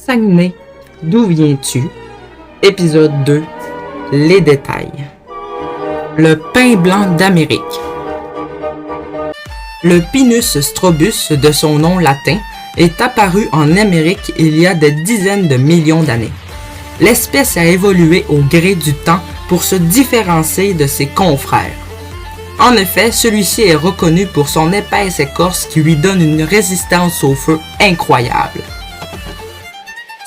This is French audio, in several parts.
Saguenay, d'où viens-tu? Épisode 2. Les détails. Le pain blanc d'Amérique. Le Pinus strobus, de son nom latin, est apparu en Amérique il y a des dizaines de millions d'années. L'espèce a évolué au gré du temps pour se différencier de ses confrères. En effet, celui-ci est reconnu pour son épaisse écorce qui lui donne une résistance au feu incroyable.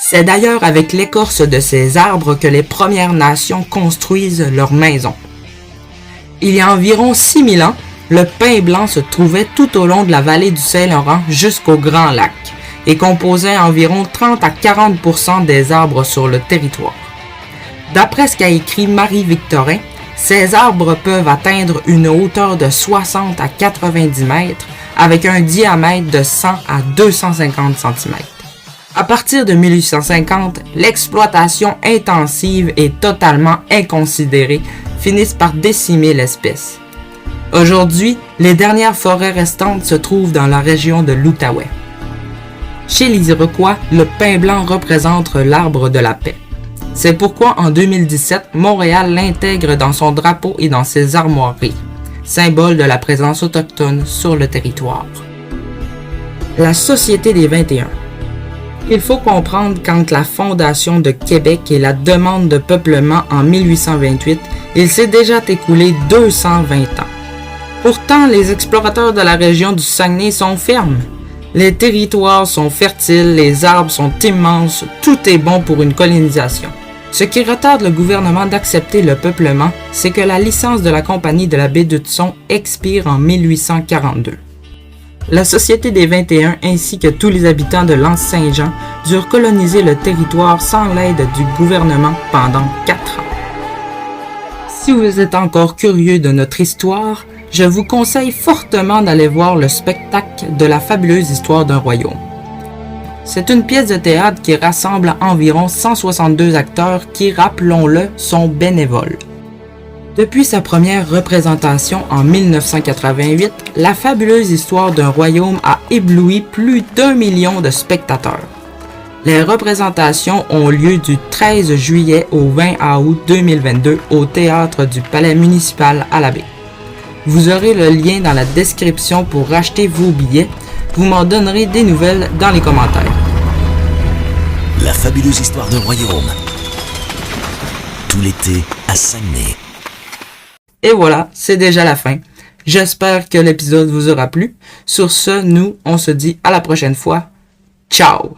C'est d'ailleurs avec l'écorce de ces arbres que les Premières Nations construisent leurs maisons. Il y a environ 6000 ans, le pin blanc se trouvait tout au long de la vallée du Saint-Laurent jusqu'au Grand Lac et composait environ 30 à 40% des arbres sur le territoire. D'après ce qu'a écrit Marie-Victorin, ces arbres peuvent atteindre une hauteur de 60 à 90 mètres avec un diamètre de 100 à 250 cm. À partir de 1850, l'exploitation intensive et totalement inconsidérée finissent par décimer l'espèce. Aujourd'hui, les dernières forêts restantes se trouvent dans la région de l'Outaouais. Chez les Iroquois, le pin blanc représente l'arbre de la paix. C'est pourquoi en 2017, Montréal l'intègre dans son drapeau et dans ses armoiries, symbole de la présence autochtone sur le territoire. La Société des 21. Il faut comprendre qu'entre la fondation de Québec et la demande de peuplement en 1828, il s'est déjà écoulé 220 ans. Pourtant, les explorateurs de la région du Saguenay sont fermes. Les territoires sont fertiles, les arbres sont immenses, tout est bon pour une colonisation. Ce qui retarde le gouvernement d'accepter le peuplement, c'est que la licence de la Compagnie de la baie d'Hudson expire en 1842. La Société des 21 ainsi que tous les habitants de l'Anse Saint-Jean durent coloniser le territoire sans l'aide du gouvernement pendant 4 ans. Si vous êtes encore curieux de notre histoire, je vous conseille fortement d'aller voir le spectacle de la fabuleuse histoire d'un royaume. C'est une pièce de théâtre qui rassemble environ 162 acteurs qui, rappelons-le, sont bénévoles. Depuis sa première représentation en 1988, la fabuleuse histoire d'un royaume a ébloui plus d'1 million de spectateurs. Les représentations ont lieu du 13 juillet au 20 août 2022 au théâtre du Palais municipal à la baie. Vous aurez le lien dans la description pour acheter vos billets. Vous m'en donnerez des nouvelles dans les commentaires. La fabuleuse histoire d'un royaume. Tout l'été à Saguenay. Et voilà, c'est déjà la fin. J'espère que l'épisode vous aura plu. Sur ce, on se dit à la prochaine fois. Ciao!